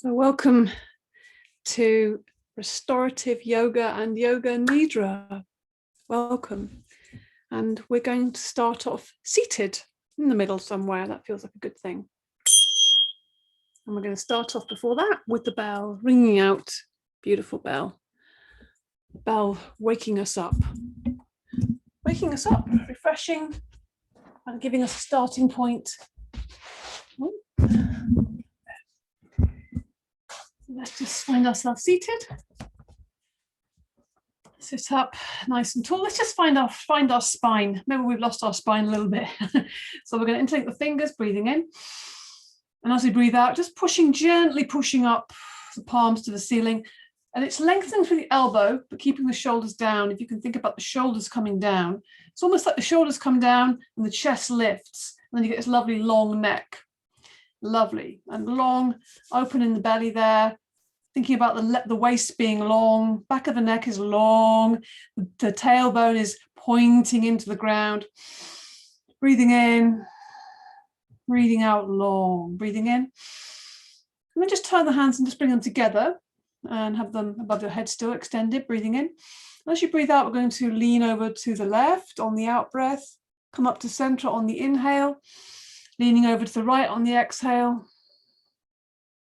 So welcome to Restorative Yoga and Yoga Nidra. Welcome. And we're going to start off seated in the middle somewhere. That feels like a good thing. And we're going to start off before that with the bell ringing out. Beautiful bell. Bell waking us up. Waking us up, refreshing and giving us a starting point. Let's just find ourselves seated. Sit up nice and tall. Let's just find our spine. Maybe we've lost our spine a little bit. So we're going to integrate the fingers, breathing in. And as we breathe out, just gently pushing up the palms to the ceiling. And it's lengthening through the elbow, but keeping the shoulders down. If you can think about the shoulders coming down, it's almost like the shoulders come down and the chest lifts. And then you get this lovely long neck. Lovely and long, open in the belly there. Thinking about the waist being long, back of the neck is long, the tailbone is pointing into the ground. Breathing in, breathing out long, breathing in. And then just turn the hands and just bring them together and have them above your head still extended, breathing in. As you breathe out, we're going to lean over to the left on the out breath, come up to center on the inhale, leaning over to the right on the exhale.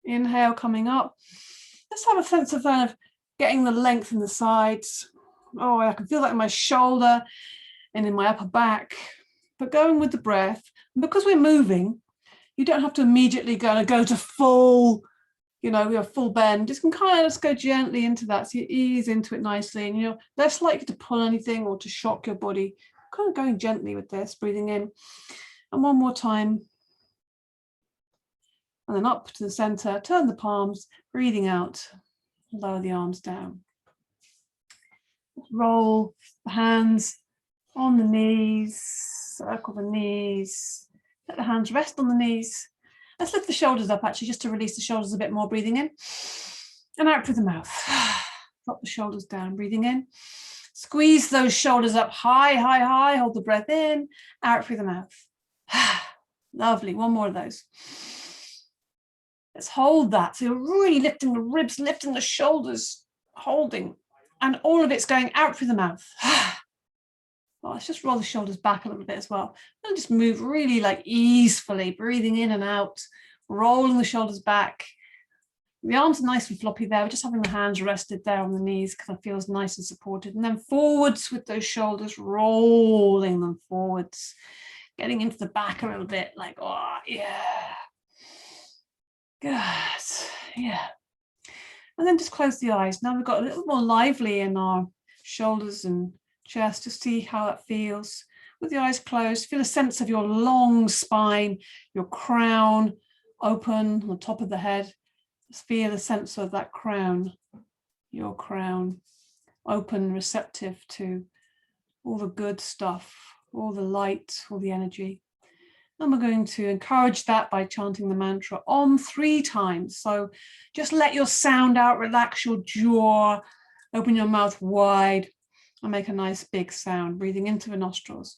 Inhale, coming up. Let's have a sense of kind of getting the length in the sides. Oh, I can feel that in my shoulder and in my upper back. But going with the breath, and because we're moving, you don't have to immediately go to full, we have full bend. Just can kind of just go gently into that. So you ease into it nicely, and you're less likely to pull anything or to shock your body. Kind of going gently with this, breathing in. And one more time. And then up to the center, turn the palms, breathing out, lower the arms down. Roll the hands on the knees, circle the knees, let the hands rest on the knees. Let's lift the shoulders up actually, just to release the shoulders a bit more, breathing in. And out through the mouth. Drop the shoulders down, breathing in. Squeeze those shoulders up high, high, high. Hold the breath in, out through the mouth. Lovely, one more of those. Let's hold that. So you're really lifting the ribs, lifting the shoulders, holding, and all of it's going out through the mouth. Well, let's just roll the shoulders back a little bit as well. And just move really like easefully, breathing in and out, rolling the shoulders back. The arms are nice and floppy there. We're just having the hands rested there on the knees because it feels nice and supported. And then forwards with those shoulders, rolling them forwards, getting into the back a little bit like, oh, yeah. Good, yeah. And then just close the eyes. Now we've got a little more lively in our shoulders and chest. Just see how that feels. With the eyes closed, feel a sense of your long spine, your crown open on the top of the head. Just feel a sense of that crown, your crown, open, receptive to all the good stuff, all the light, all the energy. And we're going to encourage that by chanting the mantra Om 3 times. So just let your sound out, relax your jaw, open your mouth wide, and make a nice big sound, breathing into the nostrils.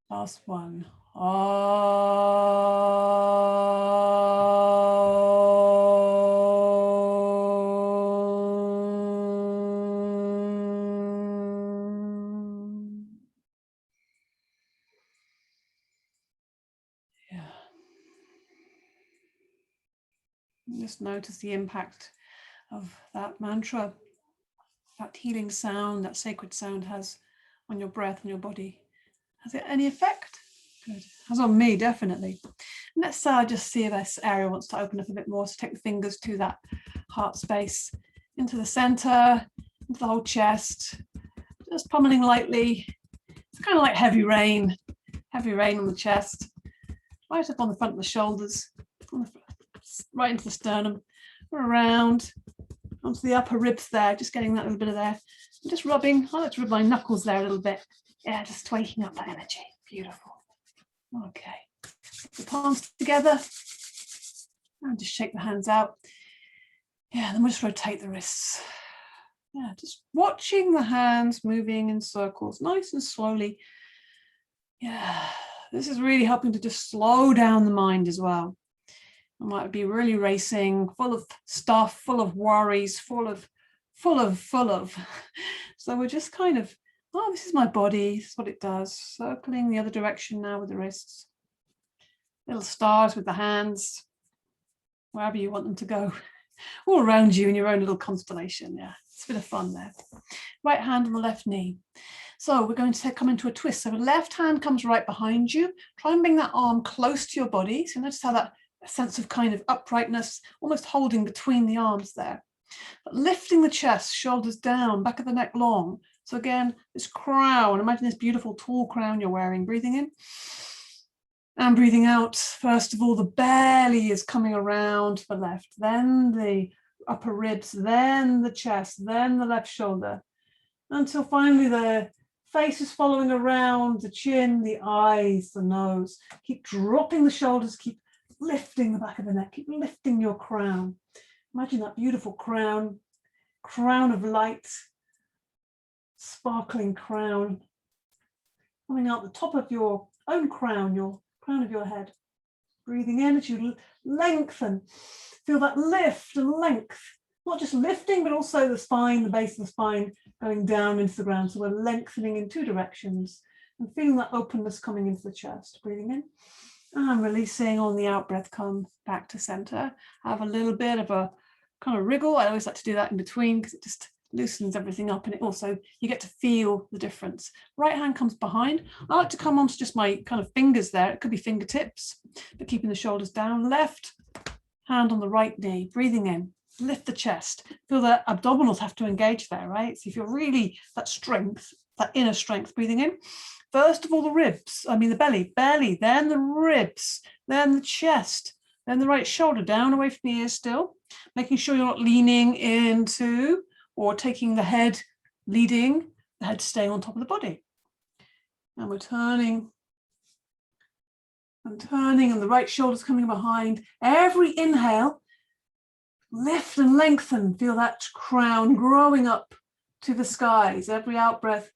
Last one. Yeah. Just notice the impact of that mantra, that healing sound, that sacred sound has on your breath and your body. Has it any effect? Good. Has on me, definitely. And let's just see if this area wants to open up a bit more. So take the fingers to that heart space, into the center, into the whole chest, just pummeling lightly. It's kind of like heavy rain on the chest, right up on the front of the shoulders, right into the sternum, around, onto the upper ribs there, just getting that little bit of there. I'm just rubbing, I like to rub my knuckles there a little bit. Yeah, just waking up that energy. Beautiful. Okay, put the palms together and just shake the hands out. Yeah, then we'll just rotate the wrists. Yeah, just watching the hands moving in circles, nice and slowly. Yeah, this is really helping to just slow down the mind as well. I might be really racing, full of stuff, full of worries, full of. So we're just kind of, oh, this is my body, this is what it does. Circling the other direction now with the wrists. Little stars with the hands, wherever you want them to go, all around you in your own little constellation. Yeah, it's a bit of fun there. Right hand on the left knee. So we're going to come into a twist. So the left hand comes right behind you. Try and bring that arm close to your body. So notice how that sense of kind of uprightness, almost holding between the arms there. But lifting the chest, shoulders down, back of the neck long. So again, this crown, imagine this beautiful tall crown you're wearing. Breathing in and breathing out. First of all, the belly is coming around to the left, then the upper ribs, then the chest, then the left shoulder, until finally the face is following around, the chin, the eyes, the nose. Keep dropping the shoulders, keep lifting the back of the neck, keep lifting your crown. Imagine that beautiful crown, crown of light, sparkling crown, coming out the top of your own crown, your crown of your head. Breathing in as you lengthen, feel that lift and length, not just lifting, but also the spine, the base of the spine going down into the ground. So we're lengthening in two directions and feeling that openness coming into the chest. Breathing in and releasing on the out breath, come back to center. Have a little bit of a kind of wriggle. I always like to do that in between because it just loosens everything up, and it also, you get to feel the difference. Right hand comes behind. I like to come onto just my kind of fingers there. It could be fingertips, but keeping the shoulders down. Left hand on the right knee, breathing in, lift the chest. Feel that abdominals have to engage there, right? So if you're really that strength, that inner strength, breathing in. First of all, the ribs, the belly, then the ribs, then the chest, then the right shoulder down away from the ears still, making sure you're not leaning into or taking the head, leading the head staying on top of the body. And we're turning and turning, and the right shoulder's coming behind. Every inhale, lift and lengthen. Feel that crown growing up to the skies. Every out breath,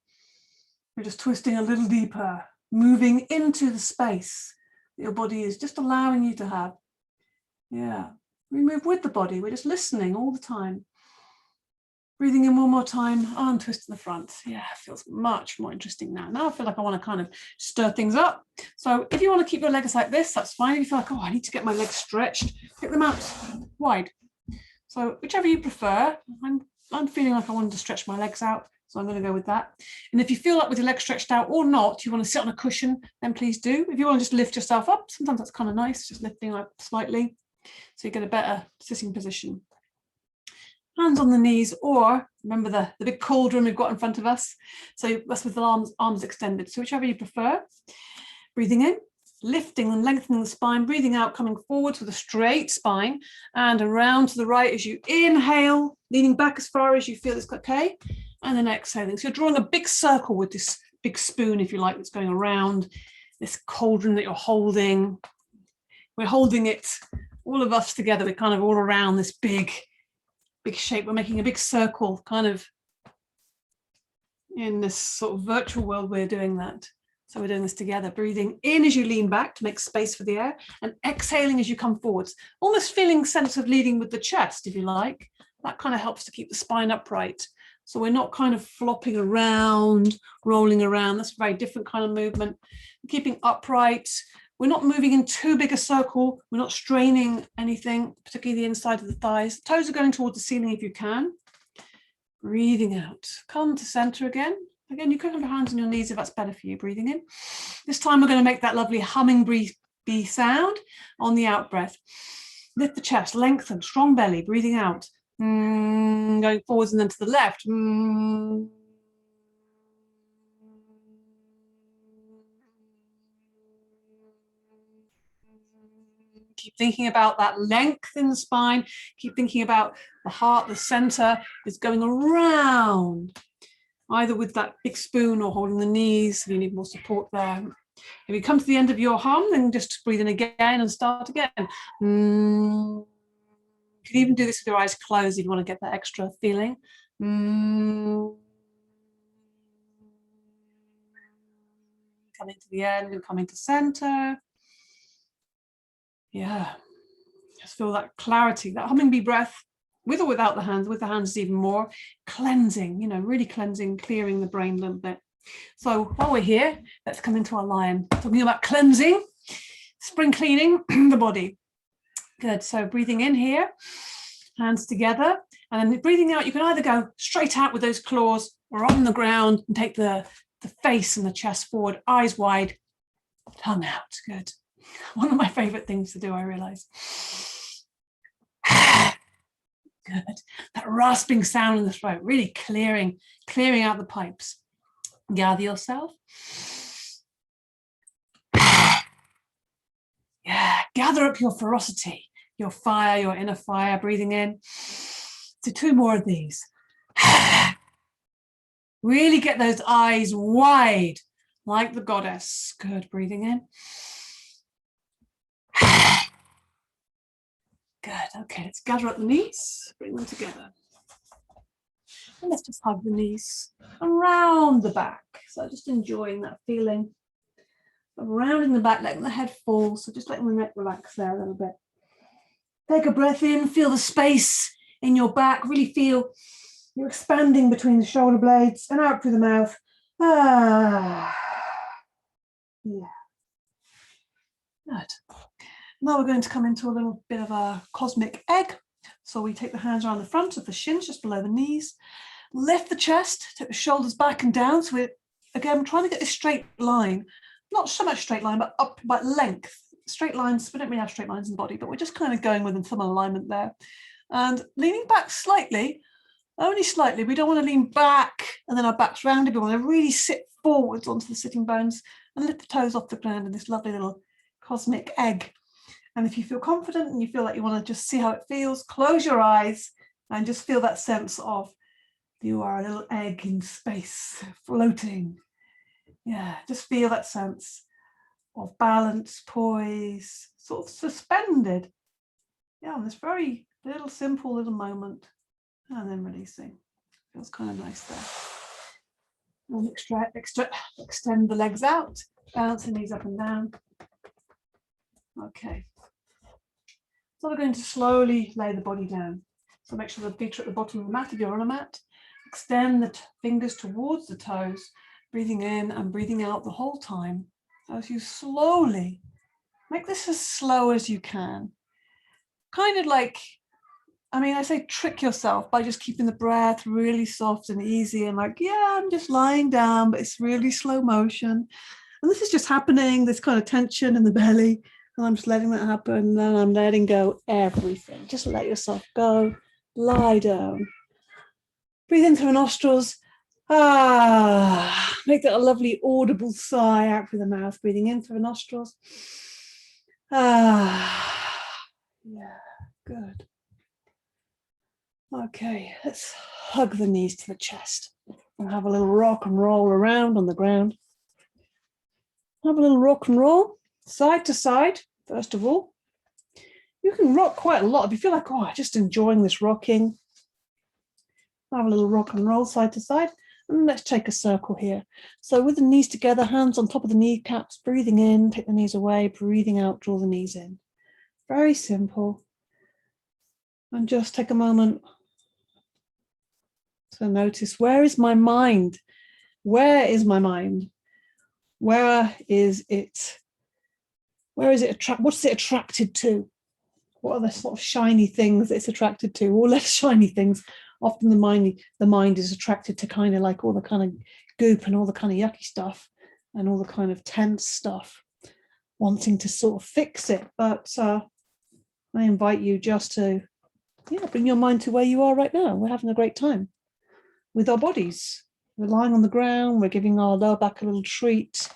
we're just twisting a little deeper, moving into the space that your body is just allowing you to have. Yeah, we move with the body. We're just listening all the time. Breathing in one more time, arm twist to the front. Yeah, it feels much more interesting now. Now I feel like I want to kind of stir things up. So if you want to keep your legs like this, that's fine. If you feel like, oh, I need to get my legs stretched, pick them out wide. So whichever you prefer. I'm feeling like I wanted to stretch my legs out, so I'm going to go with that. And if you feel like with your legs stretched out or not, you want to sit on a cushion, then please do. If you want to just lift yourself up, sometimes that's kind of nice, just lifting up slightly, so you get a better sitting position. Hands on the knees, or remember the big cauldron we've got in front of us. So that's with the arms extended. So whichever you prefer. Breathing in, lifting and lengthening the spine. Breathing out, coming forwards with a straight spine and around to the right as you inhale, leaning back as far as you feel it's okay. And then exhaling. So you're drawing a big circle with this big spoon, if you like, that's going around this cauldron that you're holding. We're holding it, all of us together. We're kind of all around this big shape. We're making a big circle, kind of in this sort of virtual world. We're doing that. So we're doing this together, breathing in as you lean back to make space for the air, and exhaling as you come forwards, almost feeling a sense of leading with the chest, if you like. That kind of helps to keep the spine upright. So we're not kind of flopping around, rolling around. That's a very different kind of movement. Keeping upright. We're not moving in too big a circle. We're not straining anything, particularly the inside of the thighs. Toes are going towards the ceiling if you can. Breathing out. Come to center again. Again, you can have your hands on your knees if that's better for you. Breathing in. This time we're going to make that lovely humming bee sound on the out breath. Lift the chest, lengthen, strong belly. Breathing out. Going forwards and then to the left. Keep thinking about that length in the spine. Keep thinking about the heart, the center is going around, either with that big spoon or holding the knees if you need more support there. If you come to the end of your hum, then just breathe in again and start again. You can even do this with your eyes closed if you want to get that extra feeling. Coming to the end and coming to center. Yeah, just feel that clarity, that humming bee breath, with or without the hands. With the hands even more, cleansing, you know, really cleansing, clearing the brain a little bit. So while we're here, let's come into our lion. Talking about cleansing, spring cleaning the body. Good, so breathing in here, hands together, and then breathing out, you can either go straight out with those claws or on the ground and take the face and the chest forward, eyes wide, tongue out. Good. One of my favorite things to do, I realize. Good. That rasping sound in the throat, really clearing out the pipes. Gather yourself. Yeah, gather up your ferocity, your fire, your inner fire, breathing in. So 2 more of these. Really get those eyes wide, like the goddess. Good, breathing in. Good, okay, let's gather up the knees, bring them together. And let's just hug the knees around the back. So just enjoying that feeling of rounding the back, letting the head fall. So just letting the neck relax there a little bit. Take a breath in, feel the space in your back, really feel you're expanding between the shoulder blades and out through the mouth. Yeah. Good. Now we're going to come into a little bit of a cosmic egg. So we take the hands around the front of the shins, just below the knees. Lift the chest, take the shoulders back and down. So we're, again, trying to get this straight line. Not so much straight line, but up, but length. Straight lines, we don't really have straight lines in the body, but we're just kind of going with some alignment there. And leaning back slightly, only slightly. We don't want to lean back and then our back's rounded. We want to really sit forwards onto the sitting bones and lift the toes off the ground in this lovely little cosmic egg. And if you feel confident and you feel like you want to just see how it feels, close your eyes and just feel that sense of you are a little egg in space, floating. Yeah, just feel that sense of balance, poise, sort of suspended. Yeah, on this very little, simple little moment. And then releasing. Feels kind of nice there. And extend the legs out, bounce the knees up and down. Okay. So we're going to slowly lay the body down. So make sure the feet are at the bottom of the mat if you're on a mat. Extend the fingers towards the toes, breathing in and breathing out the whole time. As you slowly, make this as slow as you can. Kind of like, I mean, I say trick yourself by just keeping the breath really soft and easy and like, yeah, I'm just lying down, but it's really slow motion. And this is just happening, this kind of tension in the belly. And I'm just letting that happen. And then I'm letting go everything. Just let yourself go. Lie down. Breathe in through the nostrils. Make that a lovely audible sigh out through the mouth. Breathing in through the nostrils. Yeah, good. Okay, let's hug the knees to the chest. And have a little rock and roll around on the ground. Have a little rock and roll. Side to side, first of all. You can rock quite a lot. If you feel like, I'm just enjoying this rocking, have a little rock and roll side to side. And let's take a circle here. So with the knees together, hands on top of the kneecaps, breathing in, take the knees away, breathing out, draw the knees in. Very simple. And just take a moment to notice, where is my mind? Where is my mind? Where is it? What's it attracted to? What are the sort of shiny things it's attracted to, or less shiny things? Often the mind is attracted to kind of like all the kind of goop and all the kind of yucky stuff and all the kind of tense stuff, wanting to sort of fix it. But I invite you just to bring your mind to where you are right now. We're having a great time with our bodies. We're lying on the ground. We're giving our lower back a little treat.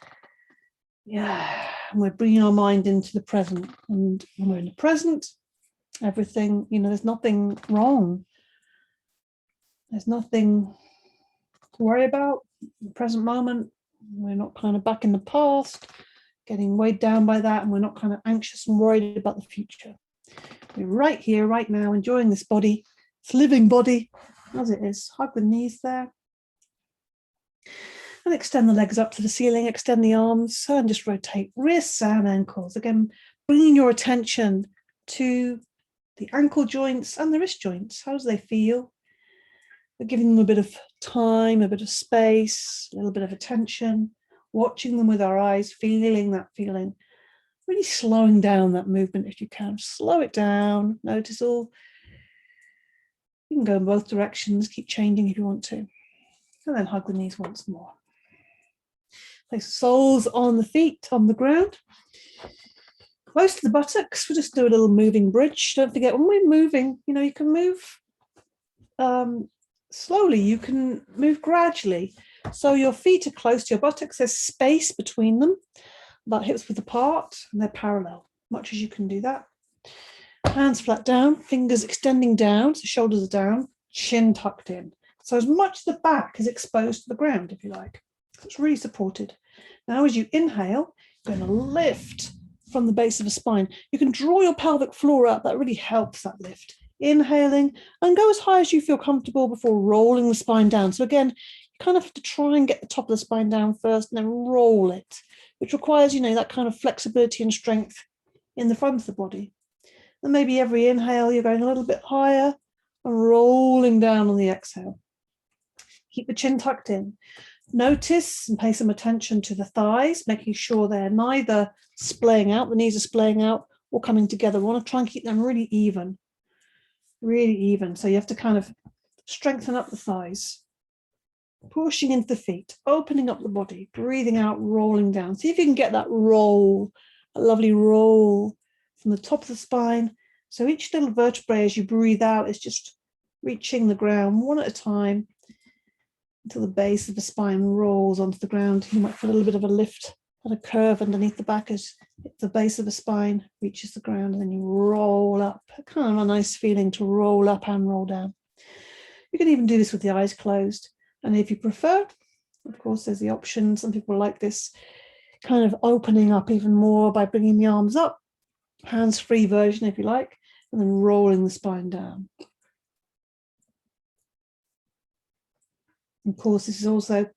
Yeah, And we're bringing our mind into the present. And when we're in the present, everything, there's nothing wrong. There's nothing to worry about in the present moment. We're not kind of back in the past, getting weighed down by that, and we're not kind of anxious and worried about the future. We're right here, right now, enjoying this body, this living body, as it is. Hug the knees there. And extend the legs up to the ceiling, extend the arms, and just rotate wrists and ankles. Again, bringing your attention to the ankle joints and the wrist joints. How do they feel? We're giving them a bit of time, a bit of space, a little bit of attention, watching them with our eyes, feeling that feeling. Really slowing down that movement if you can. Slow it down. Notice all. You can go in both directions. Keep changing if you want to. And then hug the knees once more. Place the soles on the feet, on the ground. Close to the buttocks. We'll just do a little moving bridge. Don't forget, when we're moving, you can move slowly. You can move gradually. So your feet are close to your buttocks. There's space between them. About hips width apart, and they're parallel. Much as you can do that. Hands flat down, fingers extending down, so shoulders are down, chin tucked in. So as much the back is exposed to the ground, if you like. So it's really supported. Now as you inhale, you're going to lift from the base of the spine. You can draw your pelvic floor up. That really helps that lift. Inhaling and go as high as you feel comfortable before rolling the spine down. So again, you kind of have to try and get the top of the spine down first and then roll it, which requires, that kind of flexibility and strength in the front of the body. And maybe every inhale, you're going a little bit higher and rolling down on the exhale. Keep the chin tucked in. Notice and pay some attention to the thighs, making sure they're neither splaying out, the knees are splaying out, or coming together. We want to try and keep them really even. Really even. So you have to kind of strengthen up the thighs. Pushing into the feet, opening up the body, breathing out, rolling down. See if you can get that roll, a lovely roll from the top of the spine. So each little vertebrae as you breathe out is just reaching the ground one at a time until the base of the spine rolls onto the ground. You might feel a little bit of a lift and a curve underneath the back as the base of the spine reaches the ground, and then you roll up. Kind of a nice feeling to roll up and roll down. You can even do this with the eyes closed. And if you prefer, of course, there's the option. Some people like this kind of opening up even more by bringing the arms up, hands-free version, if you like, and then rolling the spine down. Of course, this is also,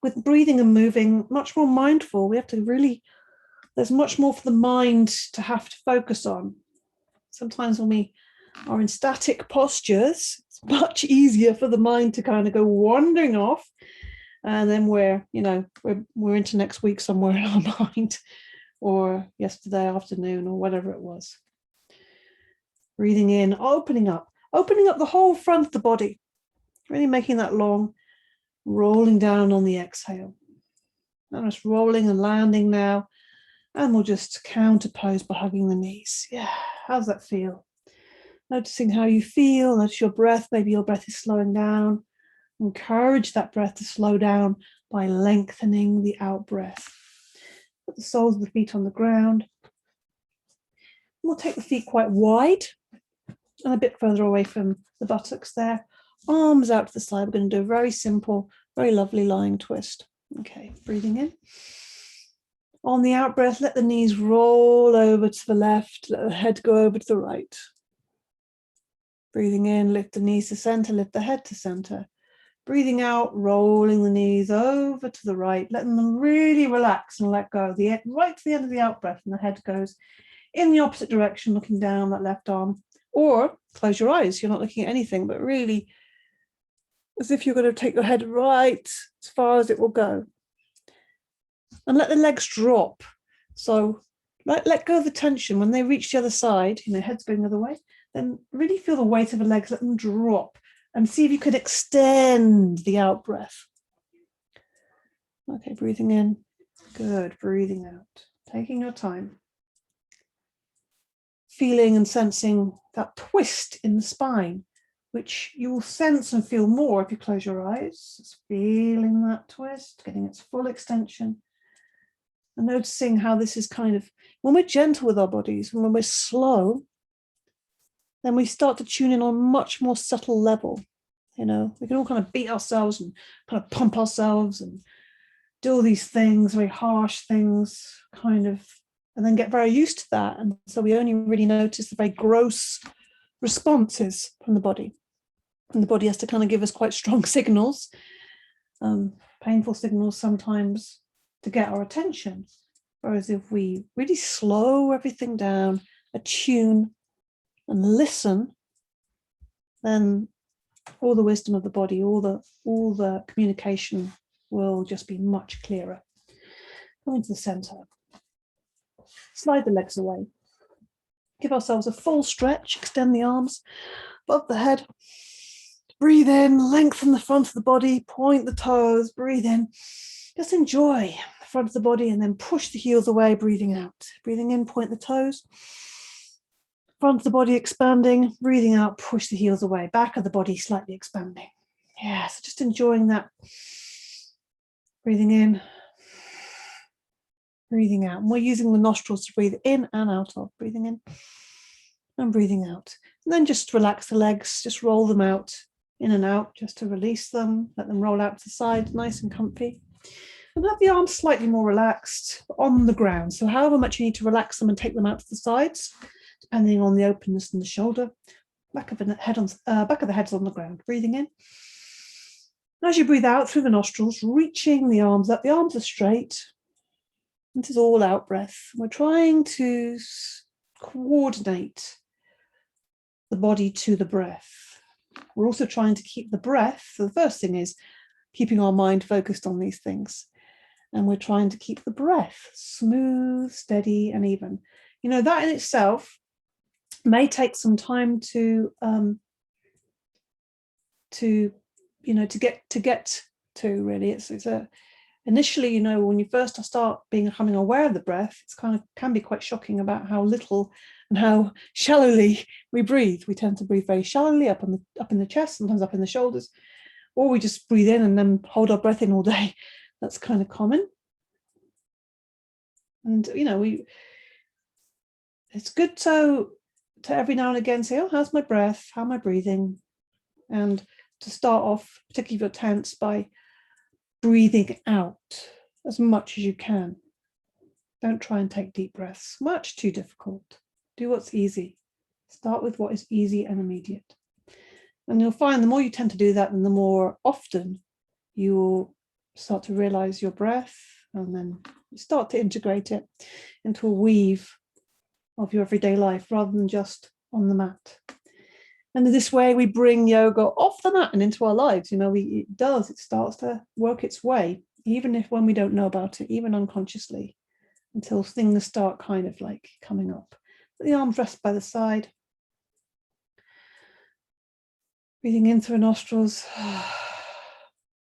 with breathing and moving, much more mindful. We have to really, there's much more for the mind to have to focus on. Sometimes when we are in static postures, it's much easier for the mind to kind of go wandering off, and then we're into next week somewhere in our mind, or yesterday afternoon, or whatever it was. Breathing in, opening up the whole front of the body, really making that long, rolling down on the exhale. I'm just rolling and landing now, and we'll just counterpose by hugging the knees. Yeah, how's that feel? Noticing how you feel, notice your breath, maybe your breath is slowing down. Encourage that breath to slow down by lengthening the out breath. Put the soles of the feet on the ground. We'll take the feet quite wide and a bit further away from the buttocks there. Arms out to the side. We're going to do a very simple, very lovely lying twist. Okay, breathing in. On the out breath, let the knees roll over to the left, let the head go over to the right. Breathing in, lift the knees to center, lift the head to center. Breathing out, rolling the knees over to the right, letting them really relax and let go. Right to the end of the out breath, and the head goes in the opposite direction, looking down that left arm. Or close your eyes, you're not looking at anything, but really as if you're going to take your head right as far as it will go. And let the legs drop. So let go of the tension. When they reach the other side, head's going the other way, then really feel the weight of the legs, let them drop, and see if you could extend the out breath. Okay, breathing in. Good, breathing out. Taking your time. Feeling and sensing that twist in the spine, which you will sense and feel more if you close your eyes. Just feeling that twist, getting its full extension. And noticing how this is kind of, when we're gentle with our bodies, and when we're slow, then we start to tune in on a much more subtle level. You know, we can all kind of beat ourselves and kind of pump ourselves and do all these things, very harsh things, kind of, and then get very used to that. And so we only really notice the very gross responses from the body. And the body has to kind of give us quite strong signals, painful signals sometimes, to get our attention. Whereas if we really slow everything down, attune and listen, then all the wisdom of the body, all the communication will just be much clearer. Come into the center. Slide the legs away. Give ourselves a full stretch, extend the arms above the head. Breathe in, lengthen the front of the body, point the toes, breathe in. Just enjoy the front of the body and then push the heels away, breathing out. Breathing in, point the toes. Front of the body expanding, breathing out, push the heels away. Back of the body slightly expanding. Yeah, so just enjoying that. Breathing in, breathing out. And we're using the nostrils to breathe in and out of. Breathing in and breathing out. And then just relax the legs, just roll them out, in and out, just to release them. Let them roll out to the side, nice and comfy. And have the arms slightly more relaxed on the ground. So however much you need to relax them and take them out to the sides, depending on the openness in the shoulder. Back of the head's on the ground. Breathing in. And as you breathe out through the nostrils, reaching the arms up. The arms are straight. This is all out breath. We're trying to coordinate the body to the breath. We're also trying to keep the breath. So the first thing is keeping our mind focused on these things. And we're trying to keep the breath smooth, steady, and even. You know, that in itself may take some time to get to really. It's a initially, you know, when you first start becoming aware of the breath, it's kind of can be quite shocking about how little and how shallowly we breathe. We tend to breathe very shallowly up in the chest, sometimes up in the shoulders, or we just breathe in and then hold our breath in all day. That's kind of common. And you know, it's good to every now and again say, oh, how's my breath? How am I breathing? And to start off, particularly if you're tense, by breathing out as much as you can. Don't try and take deep breaths. Much too difficult. Do what's easy. Start with what is easy and immediate. And you'll find the more you tend to do that, and the more often you will start to realize your breath, and then start to integrate it into a weave of your everyday life rather than just on the mat. And in this way, we bring yoga off the mat and into our lives. You know, it starts to work its way, even if when we don't know about it, even unconsciously, until things start kind of like coming up. The arms rest by the side. Breathing in through nostrils,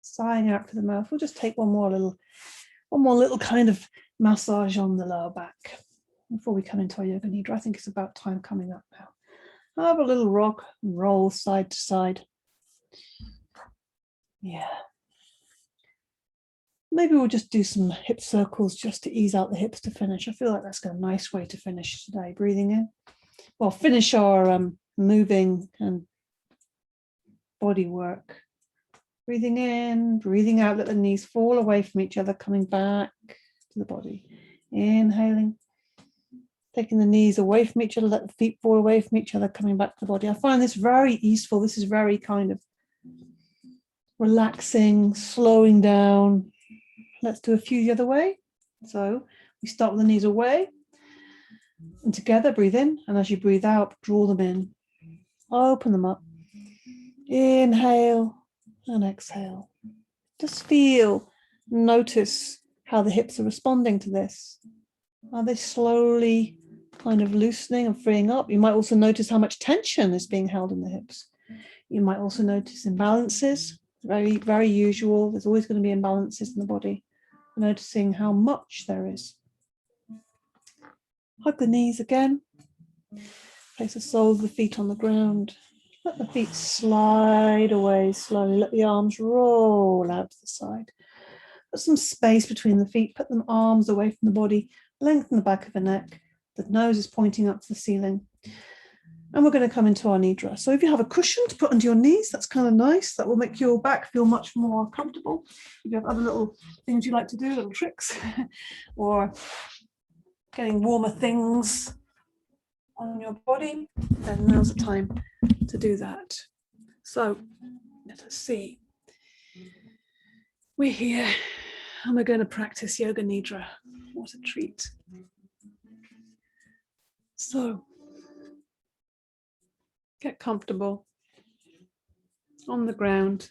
sighing out through the mouth. We'll just take one more little kind of massage on the lower back before we come into our Yoga Nidra. I think it's about time coming up now. Have a little rock and roll side to side. Yeah. Maybe we'll just do some hip circles just to ease out the hips to finish. I feel like that's a nice way to finish today. Breathing in. Well, finish our moving and body work. Breathing in, breathing out, let the knees fall away from each other, coming back to the body. Inhaling. Taking the knees away from each other, let the feet fall away from each other, coming back to the body. I find this very easeful. This is very kind of relaxing, slowing down. Let's do a few the other way. So we start with the knees away and together, breathe in. And as you breathe out, draw them in. Open them up. Inhale and exhale. Just feel, notice how the hips are responding to this. Are they slowly kind of loosening and freeing up? You might also notice how much tension is being held in the hips. You might also notice imbalances. Very, very usual. There's always going to be imbalances in the body. Noticing how much there is. Hug the knees again. Place the soles of the feet on the ground. Let the feet slide away slowly. Let the arms roll out to the side. Put some space between the feet, put them arms away from the body, lengthen the back of the neck, the nose is pointing up to the ceiling. And we're going to come into our Nidra. So if you have a cushion to put under your knees, that's kind of nice. That will make your back feel much more comfortable. If you have other little things you like to do, little tricks, or getting warmer things on your body, then now's the time to do that. So let us see. We're here and we're going to practice Yoga Nidra. What a treat. So get comfortable on the ground,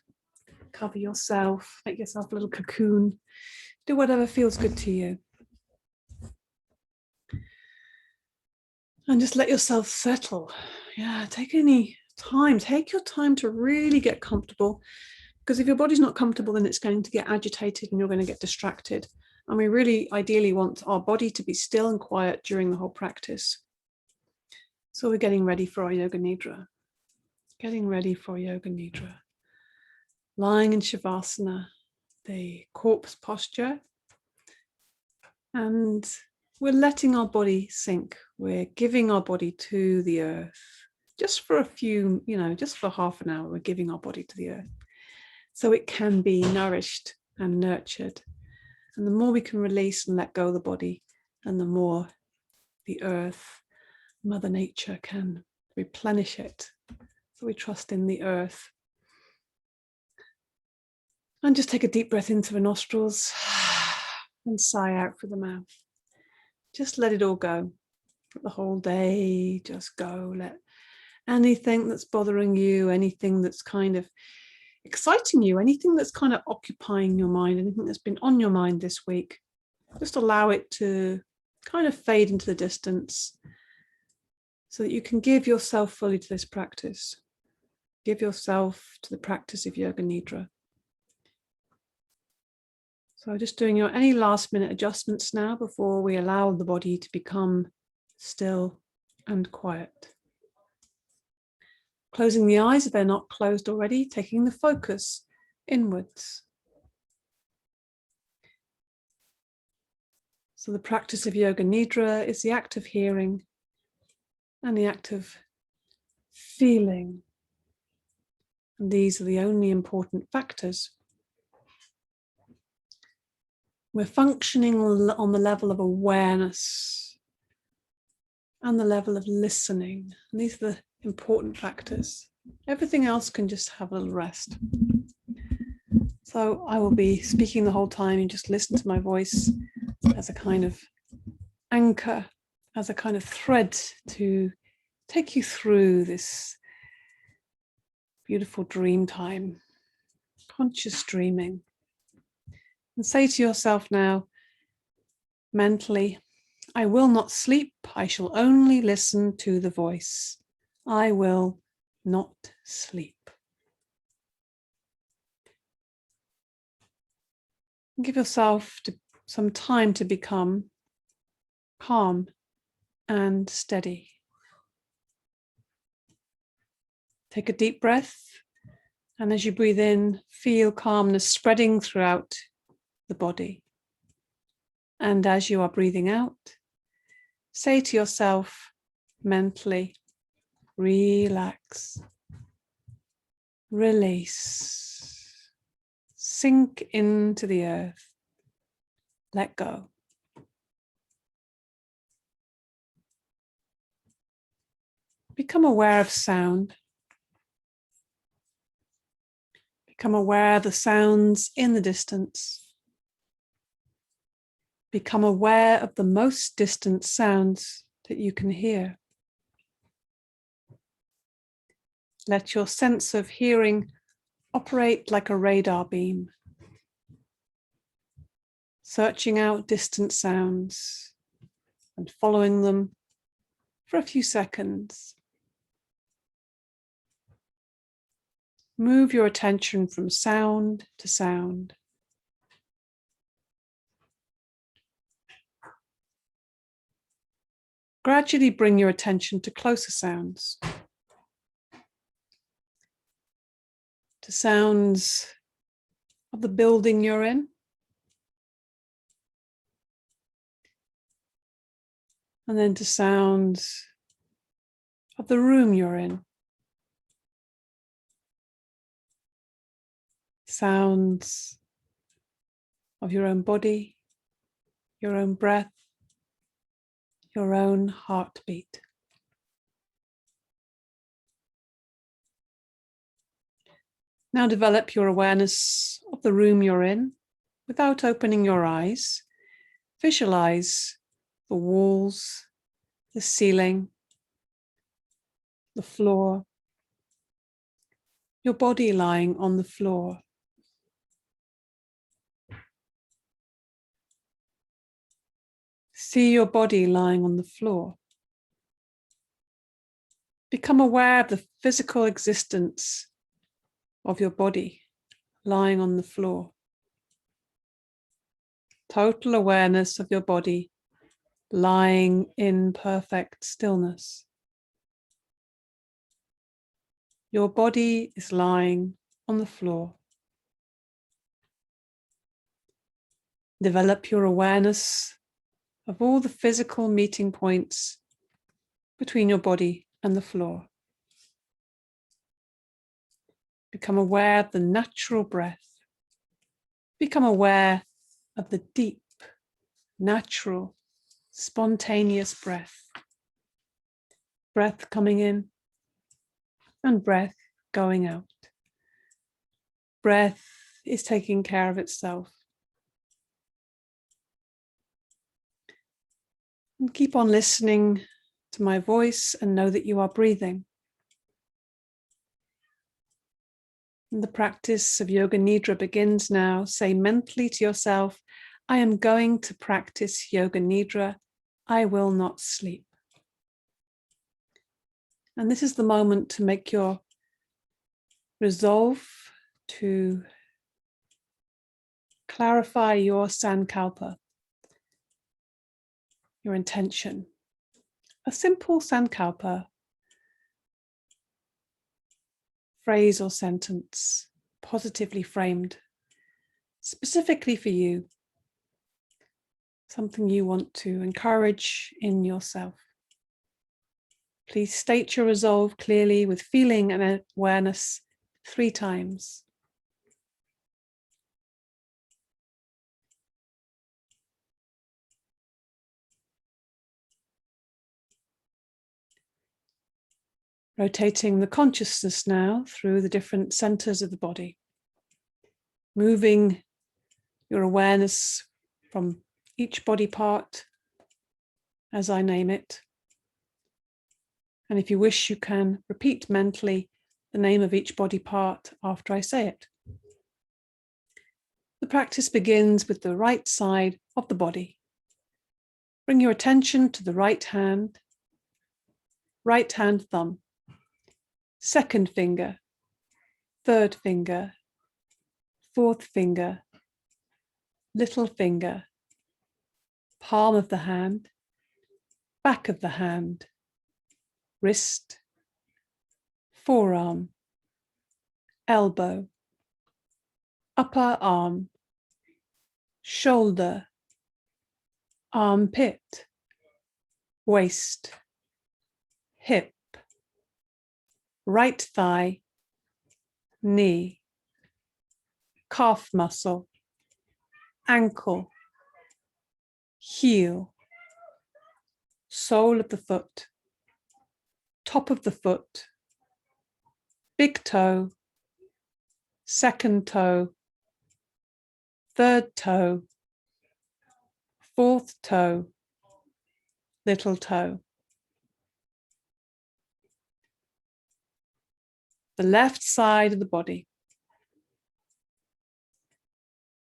cover yourself, make yourself a little cocoon, do whatever feels good to you. And just let yourself settle. Yeah, take your time to really get comfortable, because if your body's not comfortable, then it's going to get agitated and you're going to get distracted. And we really ideally want our body to be still and quiet during the whole practice. So we're getting ready for our Yoga Nidra. Getting ready for Yoga Nidra. Lying in Shavasana, the corpse posture. And we're letting our body sink. We're giving our body to the earth. Just for a few, just for half an hour, we're giving our body to the earth. So it can be nourished and nurtured. And the more we can release and let go of the body, and the more the earth, Mother Nature, can replenish it. So we trust in the earth. And just take a deep breath into the nostrils and sigh out through the mouth. Just let it all go. For the whole day, just go. Let anything that's bothering you, anything that's kind of exciting you, anything that's kind of occupying your mind, anything that's been on your mind this week, just allow it to kind of fade into the distance so that you can give yourself fully to this practice. Give yourself to the practice of Yoga Nidra. So just doing any last minute adjustments now before we allow the body to become still and quiet. Closing the eyes if they're not closed already, taking the focus inwards. So the practice of Yoga Nidra is the act of hearing and the act of feeling. And these are the only important factors. We're functioning on the level of awareness and the level of listening. And these are the important factors. Everything else can just have a little rest. So I will be speaking the whole time and just listen to my voice as a kind of anchor, as a kind of thread to take you through this beautiful dream time, conscious dreaming. And say to yourself now, mentally, I will not sleep, I shall only listen to the voice. I will not sleep. Give yourself some time to become calm and steady. Take a deep breath, and as you breathe in, feel calmness spreading throughout the body. And as you are breathing out, say to yourself mentally, relax, release, sink into the earth, let go. Become aware of sound. Become aware of the sounds in the distance. Become aware of the most distant sounds that you can hear. Let your sense of hearing operate like a radar beam, searching out distant sounds and following them for a few seconds. Move your attention from sound to sound. Gradually bring your attention to closer sounds, to sounds of the building you're in, And then to sounds of the room you're in. Sounds of your own body, your own breath, your own heartbeat. Now develop your awareness of the room you're in without opening your eyes. Visualize the walls, the ceiling, the floor, your body lying on the floor. See your body lying on the floor. Become aware of the physical existence of your body lying on the floor. Total awareness of your body lying in perfect stillness. Your body is lying on the floor. Develop your awareness of all the physical meeting points between your body and the floor. Become aware of the natural breath. Become aware of the deep, natural, spontaneous breath. Breath coming in and breath going out. Breath is taking care of itself. And keep on listening to my voice and know that you are breathing. And the practice of Yoga Nidra begins now. Say mentally to yourself, I am going to practice Yoga Nidra. I will not sleep. And this is the moment to make your resolve to clarify your sankalpa, your intention. A simple sankalpa, phrase or sentence, positively framed, specifically for you, something you want to encourage in yourself. Please state your resolve clearly with feeling and awareness 3 times. Rotating the consciousness now through the different centers of the body. Moving your awareness from each body part as I name it. And if you wish, you can repeat mentally the name of each body part after I say it. The practice begins with the right side of the body. Bring your attention to the right hand thumb, second finger, third finger, fourth finger, little finger, palm of the hand, back of the hand, wrist, forearm, elbow, upper arm, shoulder, armpit, waist, hip, right thigh, knee, calf muscle, ankle, heel, sole of the foot, top of the foot, big toe, second toe, third toe, fourth toe, little toe. The left side of the body.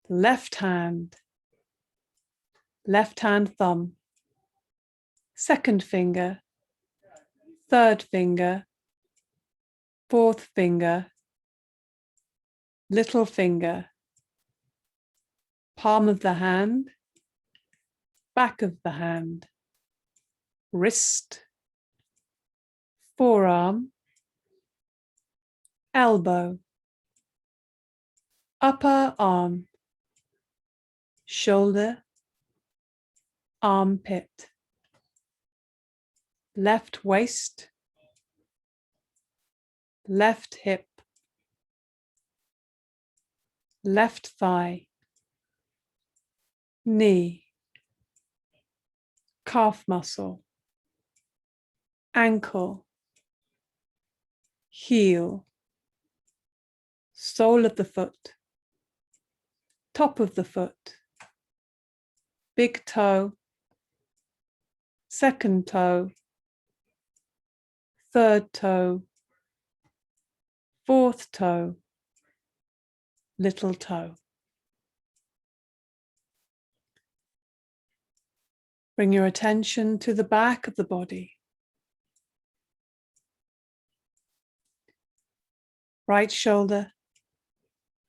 Left hand thumb, second finger, third finger, fourth finger, little finger, palm of the hand, back of the hand, wrist, forearm, elbow, upper arm, shoulder, armpit. left waist, left hip, left thigh, knee, calf muscle, ankle, heel, sole of the foot, top of the foot, big toe, second toe, third toe, fourth toe, little toe. Bring your attention to the back of the body. Right shoulder,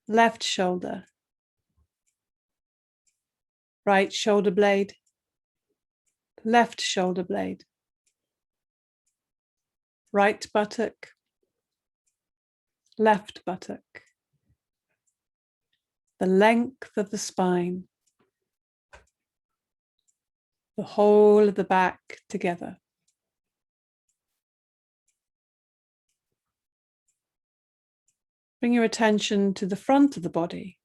left shoulder, right shoulder blade, left shoulder blade, right buttock, left buttock, the length of the spine, the whole of the back together. Bring your attention to the front of the body,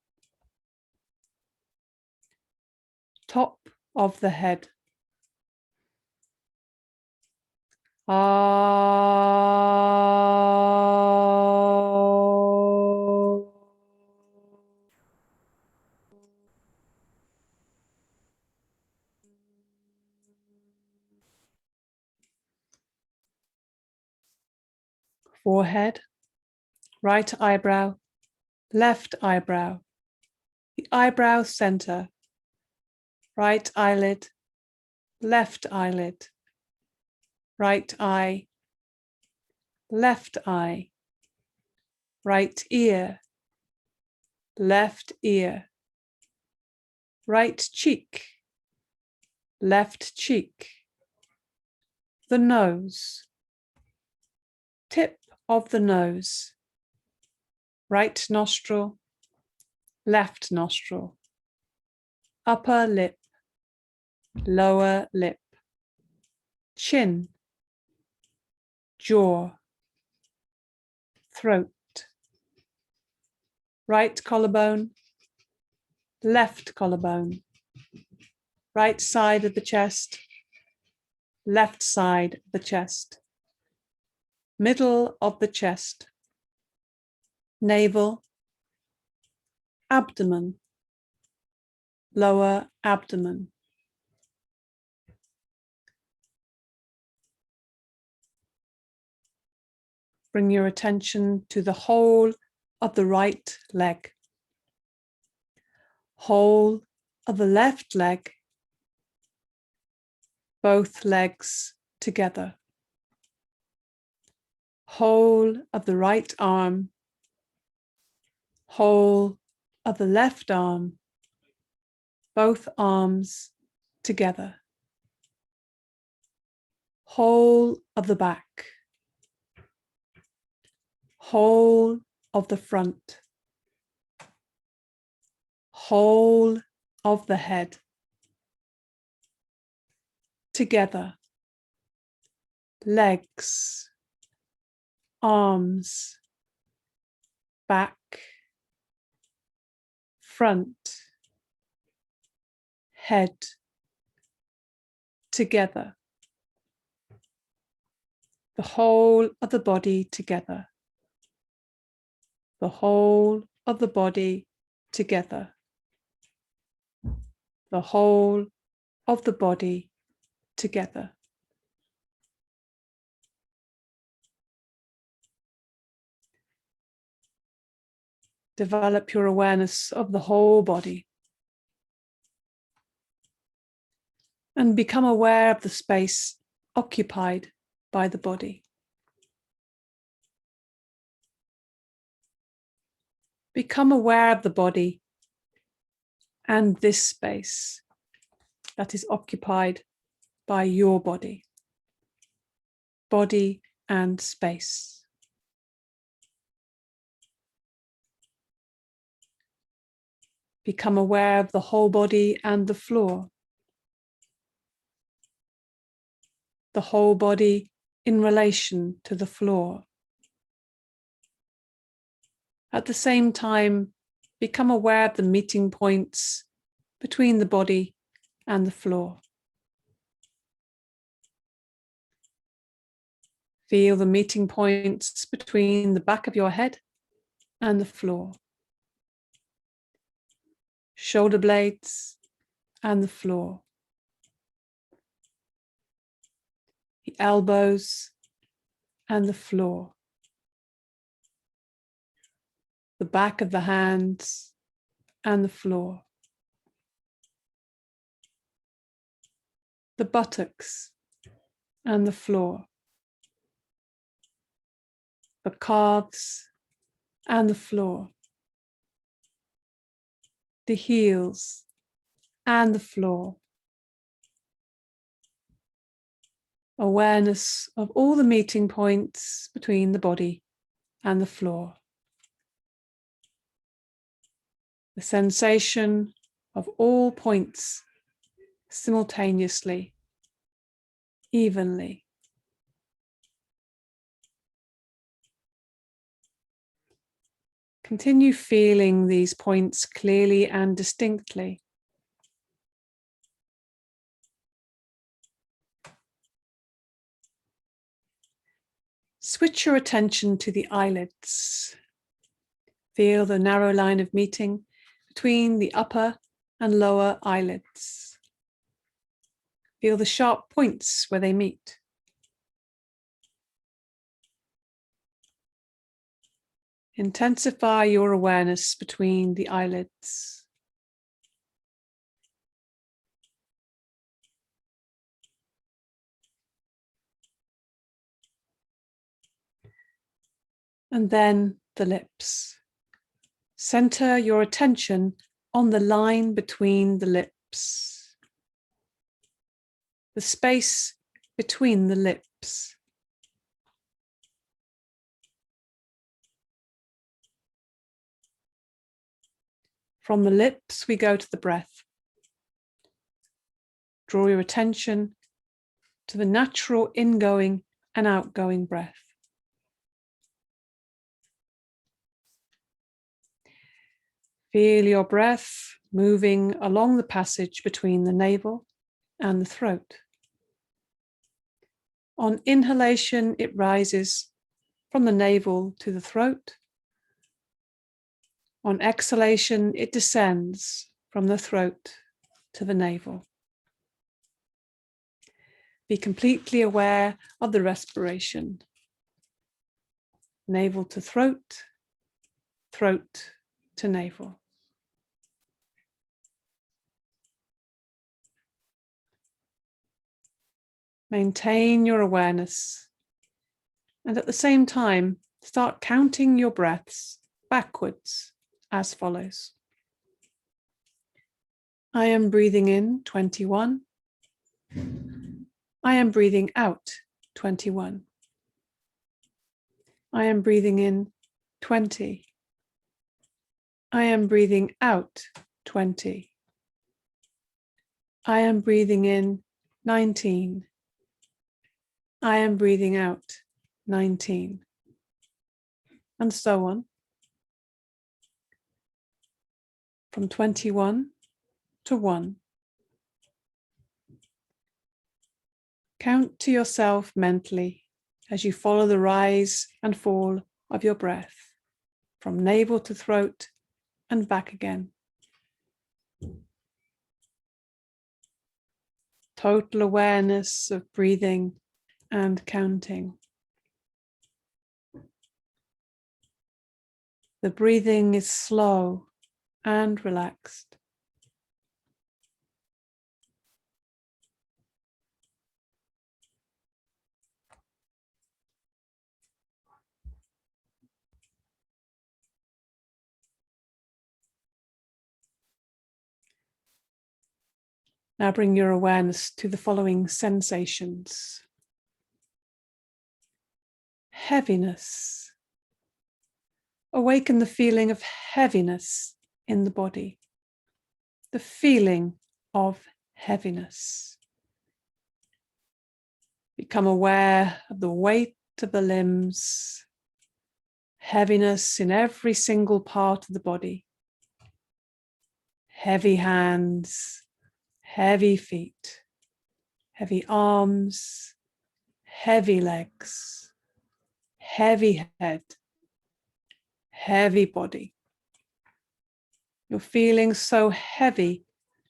top of the head. Forehead, right eyebrow, left eyebrow, the eyebrow center, right eyelid, left eyelid, right eye, left eye, right ear, left ear, right cheek, left cheek, the nose, tip of the nose, right nostril, left nostril, upper lip, lower lip, chin, jaw, throat, right collarbone, left collarbone, right side of the chest, left side of the chest, middle of the chest, navel, abdomen, lower abdomen. Bring your attention to the whole of the right leg, whole of the left leg, both legs together, whole of the right arm, whole of the left arm, both arms together, whole of the back, whole of the front, whole of the head, together, legs, arms, back, front, head, together, the whole of the body together, the whole of the body together, the whole of the body together. Develop your awareness of the whole body and become aware of the space occupied by the body. Become aware of the body and this space that is occupied by your body. Body and space. Become aware of the whole body and the floor. the whole body in relation to the floor. At the same time, become aware of the meeting points between the body and the floor. Feel the meeting points between the back of your head and the floor, shoulder blades and the floor, the elbows and the floor, the back of the hands and the floor, the buttocks and the floor, the calves and the floor, the heels and the floor. Awareness of all the meeting points between the body and the floor. The sensation of all points simultaneously, evenly. Continue feeling these points clearly and distinctly. Switch your attention to the eyelids. Feel the narrow line of meeting between the upper and lower eyelids. Feel the sharp points where they meet. Intensify your awareness between the eyelids. And then the lips. Center your attention on the line between the lips, the space between the lips. From the lips, we go to the breath. Draw your attention to the natural ingoing and outgoing breath. Feel your breath moving along the passage between the navel and the throat. On inhalation, it rises from the navel to the throat. On exhalation, it descends from the throat to the navel. Be completely aware of the respiration. Navel to throat, throat to navel. Maintain your awareness, and at the same time, start counting your breaths backwards as follows. I am breathing in 21. I am breathing out 21. I am breathing in 20. I am breathing out 20. I am breathing in 19. I am breathing out 19. And so on. From 21 to 1. Count to yourself mentally as you follow the rise and fall of your breath from navel to throat and back again. Total awareness of breathing and counting. The breathing is slow and relaxed. Now bring your awareness to the following sensations. Heaviness. Awaken the feeling of heaviness in the body. The feeling of heaviness. Become aware of the weight of the limbs, heaviness in every single part of the body. Heavy hands, heavy feet, heavy arms, heavy legs, heavy head, heavy body. You're feeling so heavy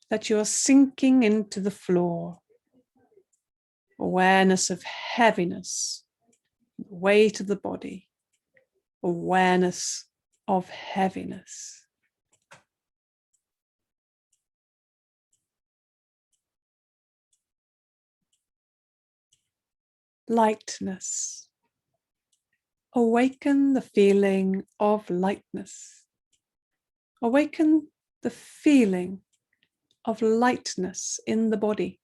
that you're sinking into the floor. Awareness of heaviness, the weight of the body, awareness of heaviness. Lightness. Awaken the feeling of lightness. Awaken the feeling of lightness in the body.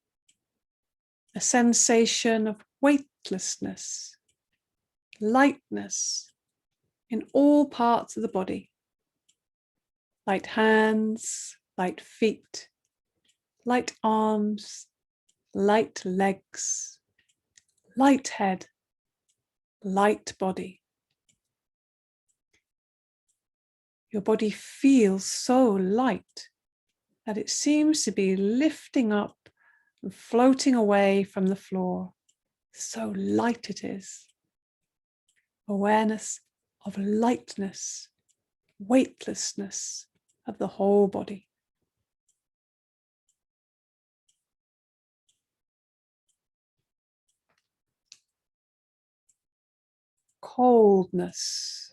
A sensation of weightlessness, lightness in all parts of the body. Light hands, light feet, light arms, light legs, light head, light body. Your body feels so light that it seems to be lifting up and floating away from the floor. So light it is. Awareness of lightness, weightlessness of the whole body. Coldness.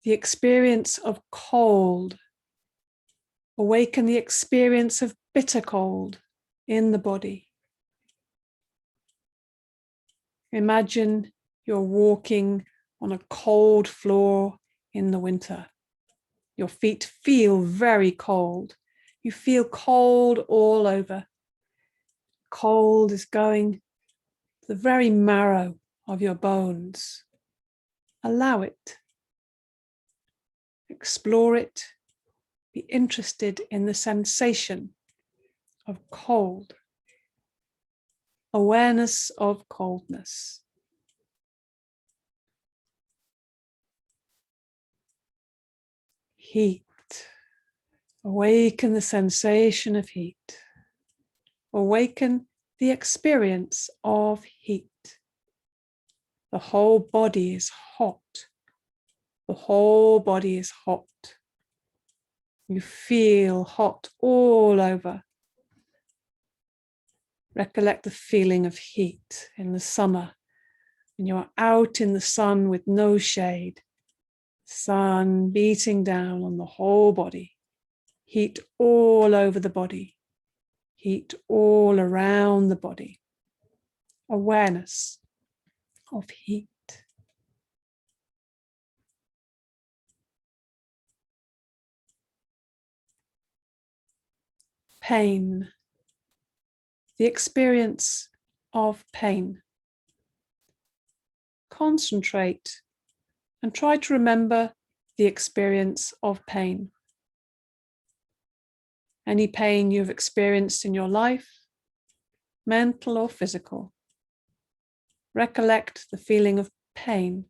The experience of cold. Awaken the experience of bitter cold in the body. Imagine you're walking on a cold floor in the winter. Your feet feel very cold. You feel cold all over. Cold is going to the very marrow of your bones. Allow it. Explore it. Be interested in the sensation of cold. Awareness of coldness. Heat. Awaken the sensation of heat. Awaken the experience of heat. The whole body is hot. The whole body is hot. You feel hot all over. Recollect the feeling of heat in the summer when you're out in the sun with no shade. Sun beating down on the whole body. Heat all over the body. Heat all around the body. Awareness of heat. Pain. The experience of pain. Concentrate and try to remember the experience of pain. Any pain you've experienced in your life, mental or physical. Recollect the feeling of pain.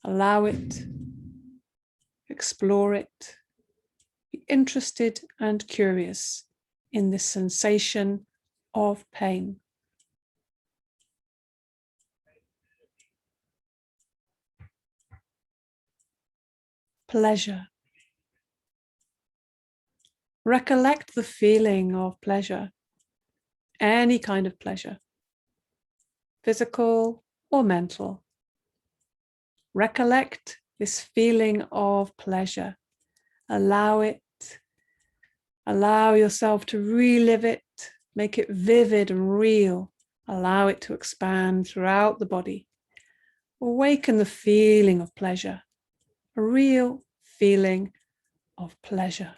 Allow it. Explore it. Be interested and curious in this sensation of pain. Pleasure. Recollect the feeling of pleasure, any kind of pleasure, physical or mental. Recollect this feeling of pleasure. Allow it. Allow yourself to relive it, make it vivid and real. Allow it to expand throughout the body. Awaken the feeling of pleasure, a real feeling of pleasure.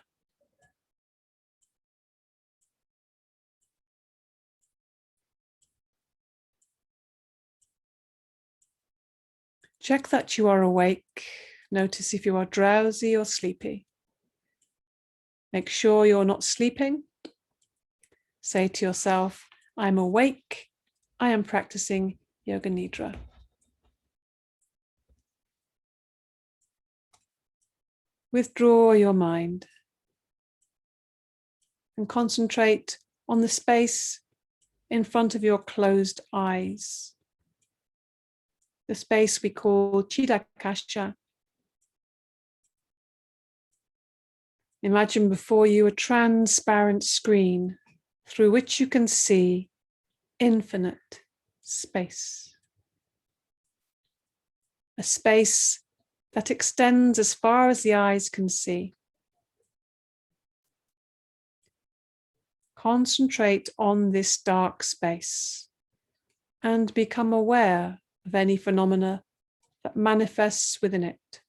Check that you are awake. Notice if you are drowsy or sleepy. Make sure you're not sleeping. Say to yourself, I'm awake I am practicing Yoga Nidra. Withdraw your mind and concentrate on the space in front of your closed eyes, the space we call Chidakasha. Imagine before you a transparent screen through which you can see infinite space. A space that extends as far as the eyes can see. Concentrate on this dark space and become aware of any phenomena that manifests within it.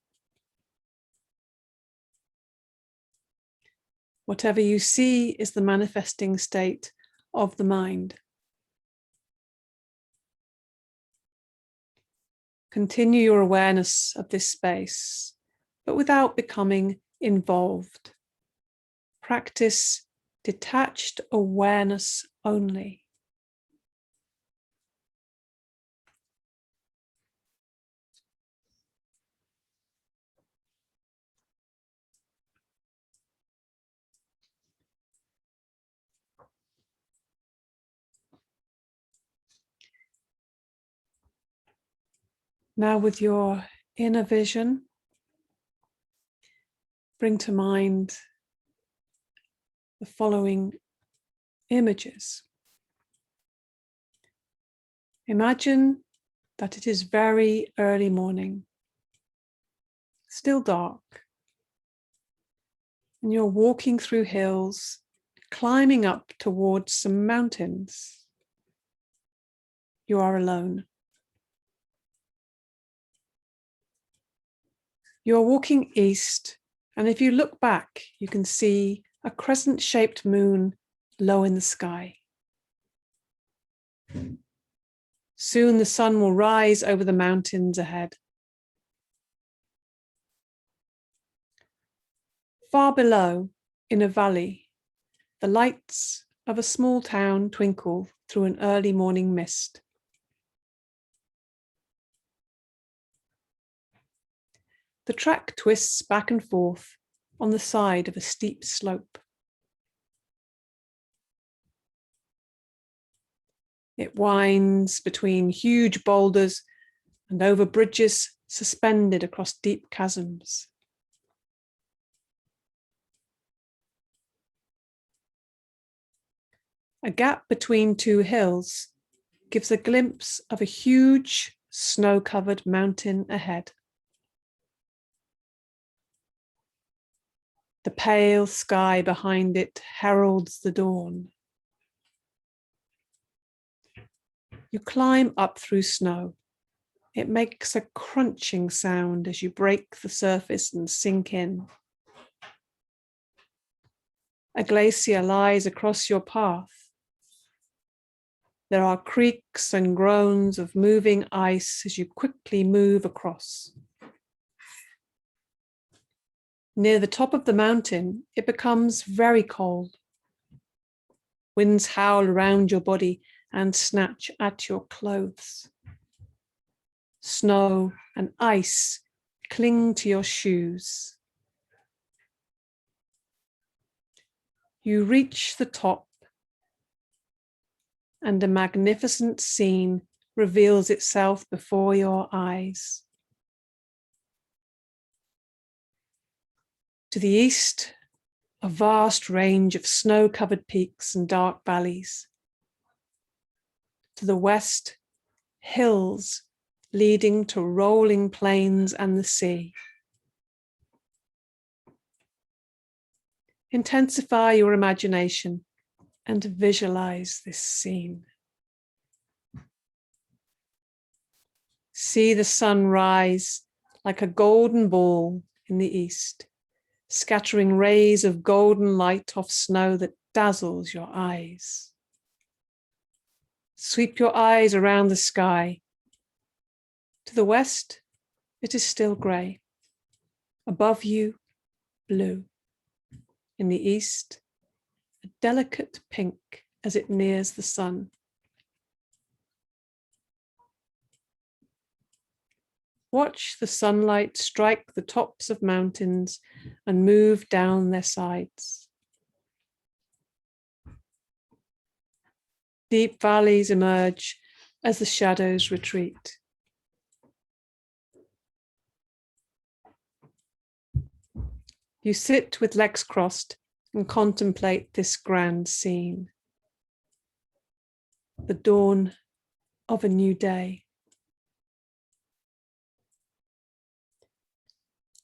Whatever you see is the manifesting state of the mind. Continue your awareness of this space, but without becoming involved. Practice detached awareness only. Now, with your inner vision, bring to mind the following images. Imagine that it is very early morning, still dark, and you're walking through hills, climbing up towards some mountains. You are alone. You are walking east, and if you look back, you can see a crescent-shaped moon low in the sky. Soon the sun will rise over the mountains ahead. Far below, in a valley, the lights of a small town twinkle through an early morning mist. The track twists back and forth on the side of a steep slope. It winds between huge boulders and over bridges suspended across deep chasms. A gap between two hills gives a glimpse of a huge snow-covered mountain ahead. The pale sky behind it heralds the dawn. You climb up through snow. It makes a crunching sound as you break the surface and sink in. A glacier lies across your path. There are creaks and groans of moving ice as you quickly move across. Near the top of the mountain, it becomes very cold. Winds howl around your body and snatch at your clothes. Snow and ice cling to your shoes. You reach the top, and a magnificent scene reveals itself before your eyes. To the east, a vast range of snow-covered peaks and dark valleys. To the west, hills leading to rolling plains and the sea. Intensify your imagination and visualize this scene. See the sun rise like a golden ball in the east, scattering rays of golden light off snow that dazzles your eyes. Sweep your eyes around the sky. To the west, it is still grey. Above you, blue. In the east, a delicate pink as it nears the sun. Watch the sunlight strike the tops of mountains and move down their sides. Deep valleys emerge as the shadows retreat. You sit with legs crossed and contemplate this grand scene. The dawn of a new day.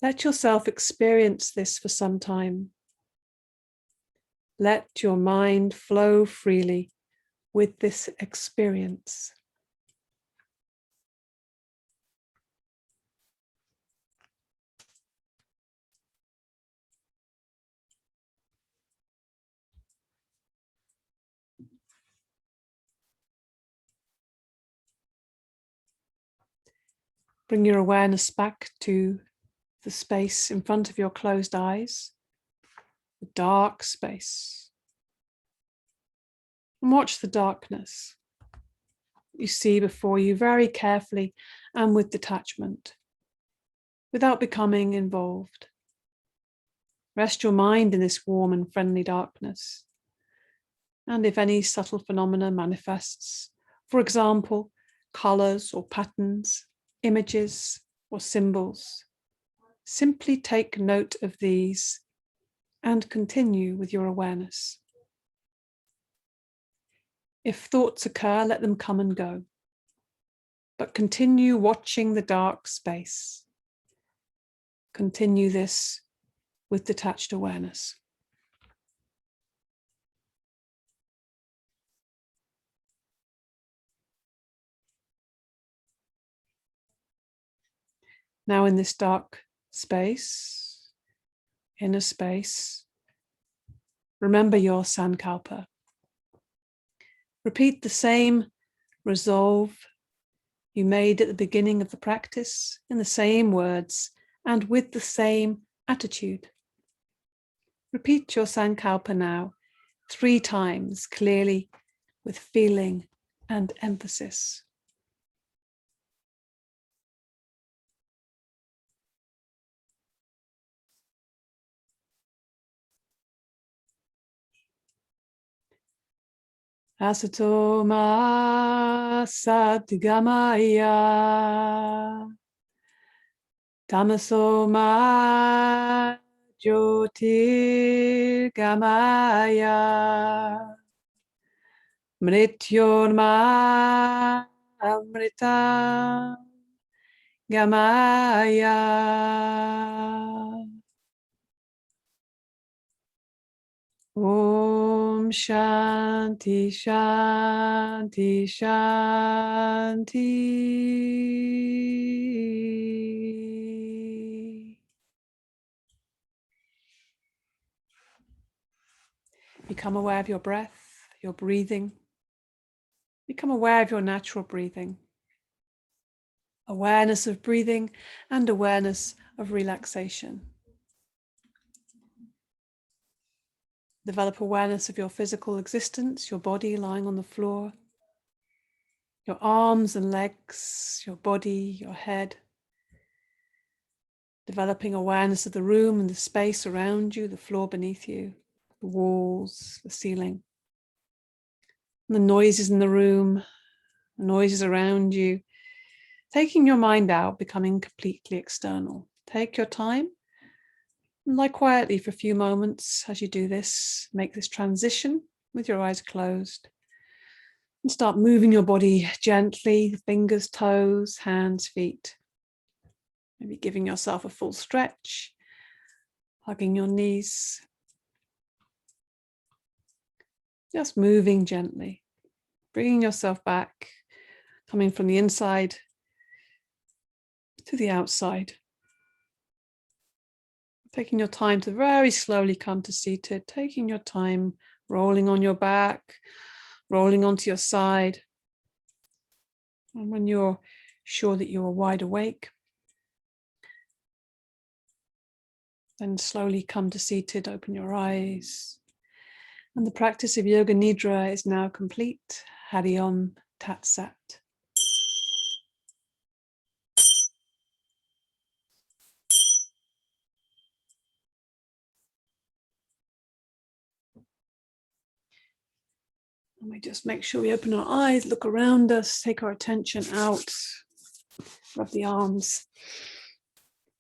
Let yourself experience this for some time. Let your mind flow freely with this experience. Bring your awareness back to the space in front of your closed eyes, the dark space. And watch the darkness you see before you very carefully and with detachment, without becoming involved. Rest your mind in this warm and friendly darkness. And if any subtle phenomena manifests, for example, colors or patterns, images or symbols, simply take note of these and continue with your awareness. If thoughts occur, let them come and go, but continue watching the dark space. Continue this with detached awareness. Now in this dark space, inner space, remember your sankalpa. Repeat the same resolve you made at the beginning of the practice in the same words and with the same attitude. Repeat your sankalpa now 3 times clearly with feeling and emphasis. Asato ma satgamaya, tamaso ma jyotirgamaya, mrityorma amrita gamaya. Om Shanti Shanti Shanti. Become aware of your breath, your breathing. Become aware of your natural breathing. Awareness of breathing and awareness of relaxation. Develop awareness of your physical existence, your body lying on the floor, your arms and legs, your body, your head. Developing awareness of the room and the space around you, the floor beneath you, the walls, the ceiling. And the noises in the room, the noises around you. Taking your mind out, becoming completely external. Take your time. And lie quietly for a few moments as you do this. Make this transition with your eyes closed. And start moving your body gently, fingers, toes, hands, feet. Maybe giving yourself a full stretch, hugging your knees. Just moving gently, bringing yourself back, coming from the inside to the outside. Taking your time to very slowly come to seated, taking your time, rolling on your back, rolling onto your side. And when you're sure that you are wide awake, then slowly come to seated, open your eyes. And the practice of Yoga Nidra is now complete. Hari Om Tat Sat. And we just make sure we open our eyes, look around us, take our attention out, rub the arms,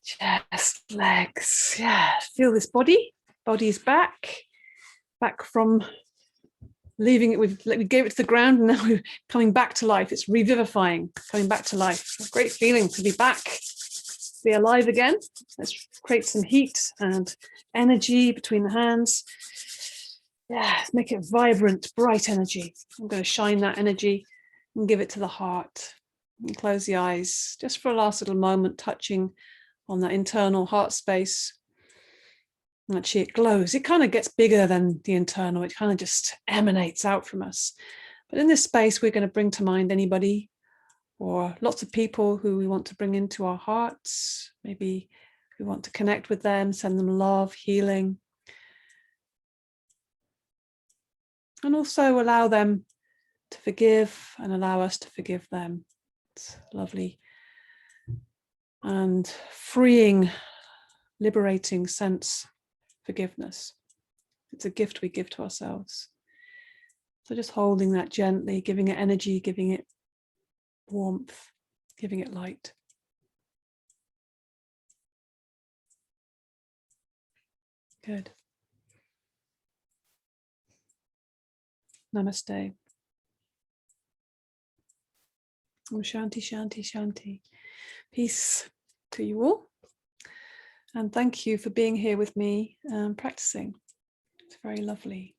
chest, legs. Yeah, feel this body. Body's back from leaving it. We gave it to the ground, and now we're coming back to life. It's revivifying, coming back to life. It's a great feeling to be back, be alive again. Let's create some heat and energy between the hands. Yeah, make it vibrant, bright energy. I'm going to shine that energy and give it to the heart. And close the eyes just for a last little moment, touching on that internal heart space. And actually it glows. It kind of gets bigger than the internal. It kind of just emanates out from us. But in this space, we're going to bring to mind anybody or lots of people who we want to bring into our hearts. Maybe we want to connect with them, send them love, healing. And also allow them to forgive and allow us to forgive them. It's lovely and freeing, liberating sense of forgiveness. It's a gift we give to ourselves. So just holding that gently, giving it energy, giving it warmth, giving it light. Good. Namaste. Om Shanti, Shanti, Shanti. Peace to you all. And thank you for being here with me and practicing. It's very lovely.